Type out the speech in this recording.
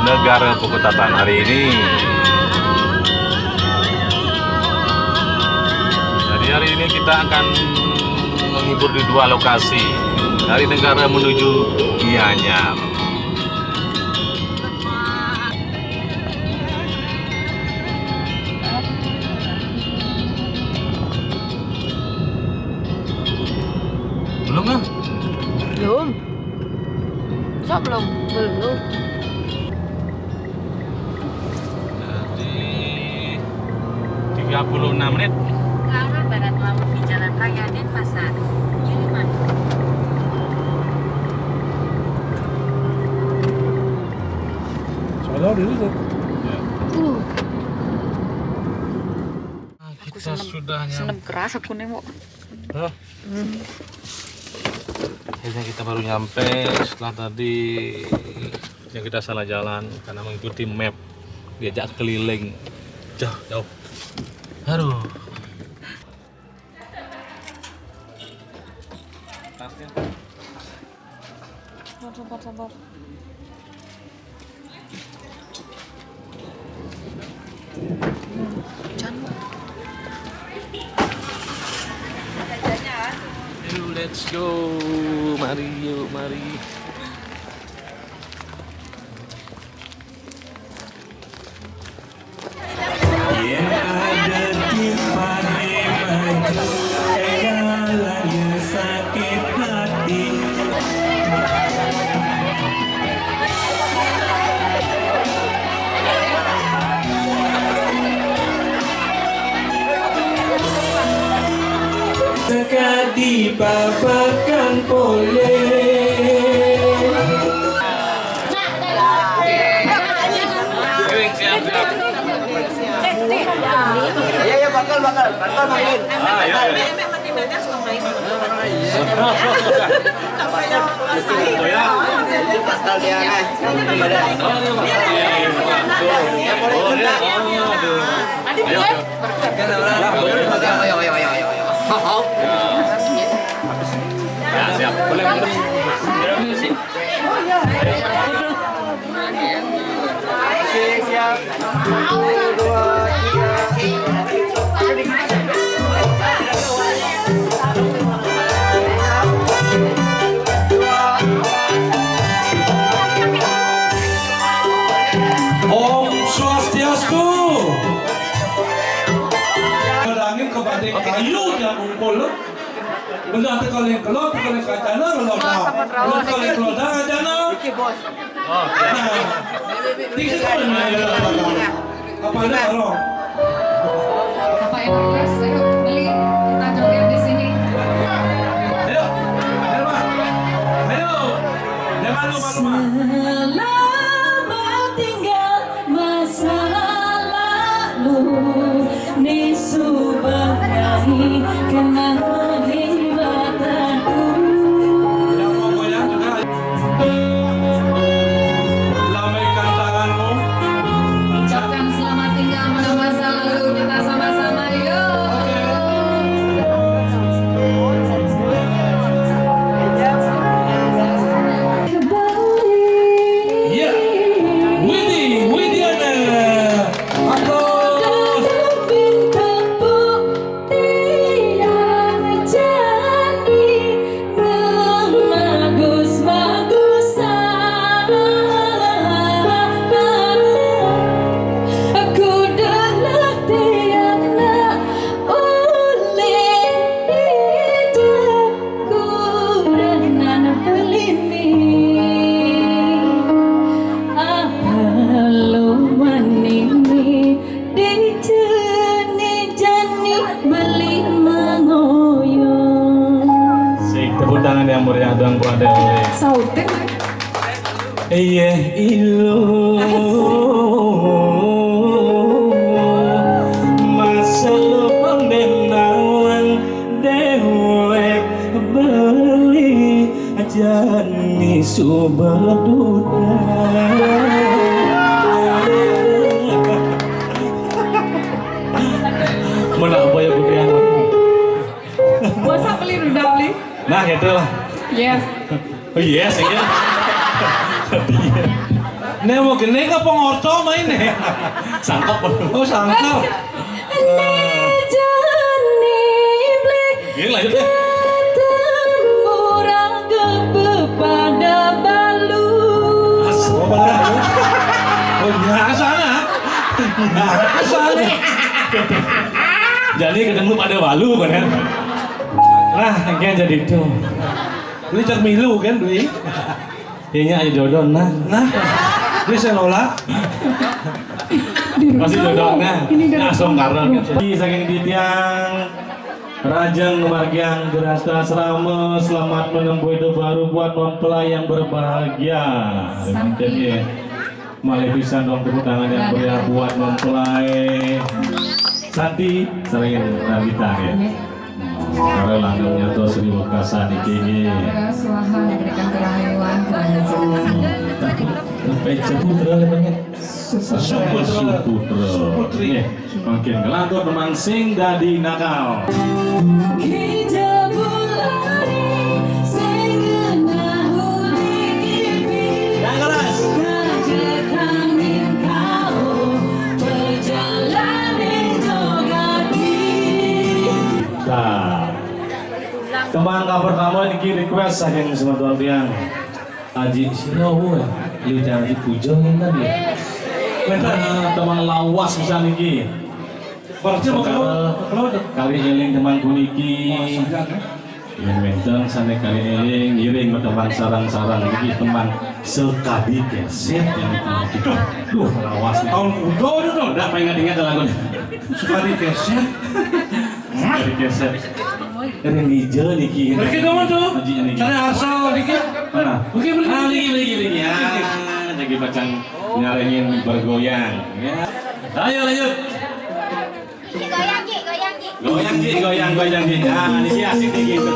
negara Pekutatan hari ini. Jadi hari ini kita akan menghibur di dua lokasi, dari negara menuju Gianyar. Belum lah? Belum. Masa belum? Belum. Jadi 36 menit. Ke arah barat laut di Jalan Raya Denpasar, Gilimanuk. Soalnya dulu tuh. Kita sudah Senep nyampe. keras aku nih mau. Akhirnya kita baru nyampe setelah tadi yang kita salah jalan karena mengikuti map, diajak keliling jauh. Aduh. Sabar. Yuk, let's go. Mari. Dekat dipaparkan boleh. Siap. Iya bakal main. Pasal dia Siap. Boleh. siap. 2, 3. Om Swastiastu. Bilangin kepada kayu yang kumpul. Benar kalau yang keluar kalau kacana kalau kalau yang keluar kacana. Oh, Nah, tiga kali apa ada orang? Bapak Everest, ayo beli kita joget di sini. Ayo, jangan lupa. Selamat tinggal masa lalu di Subanggai kenang hebatanku. Yang mau goyang juga. Lambaikan tanganmu. Ucapkan selamat tinggal pada masa lalu kita sama-sama yuk. Iya, Widiana. Aplaus. Tepuk tangan yang meriah dong kepada oleh. Sautin. Iya ilo masa pendenawan dewek beli jani subaduda. Mana apa ya budian aku? Masa beli udah beli? Nah, gitu lah. Yes. Oh yes, iya. Nih mau gini ke pengorto main nih. Sangkap. Oh sangkap. Ini lanjut ya. Oh biasa nah. Biasa nih. Jadi ketemu pada walu kan? Nah, yang jadi itu. Beli cak milu kan beli. Ini aja jodoh nah. Nah, beli selola. Masih jodoh nah. Langsung karena saking ditiang Rajang kebahagiaan berasa serama selamat menempuh hidup baru buat mempelai yang berbahagia. Jadi malih pisan dong tepuk tangan yang meriah buat mempelai Santi sering Nabita ya. Karena langgengnya tuh Sri Wakasa di KG. Swaha diberikan kerahyuan kebahagiaan. Sampai seputra namanya. Suputra. Makin ngelantur memangsing dadi nakal. Kita bulani sengena hudi kipi Gajah angin kau perjalanan jogati. Nah, kembang pertama ini request saking semua tiang. Aji Sinowo ya, lu jangan dipujangin tadi. Teman lawas bisa niki. Barangnya mau kalau Kali eling teman kuniki. Yang menteng sana kali eling iring teman sarang-sarang niki teman sekadi keset yang itu. Duh lawas nih. tahun kudo itu dong. Udah pengen ingat lagu nih. Sekali keset. Sekadi keset. Ini hijau niki. Bagi dong tuh. Aji niki. Cari asal dikit. Mana? Bagi beli. Lagi ya. Lagi bacaan nyarengin bergoyang. Ya. Ayo lanjut. Goyang Ji, goyang Ji. Goyang Ji. Nah, ini asik nih gitu.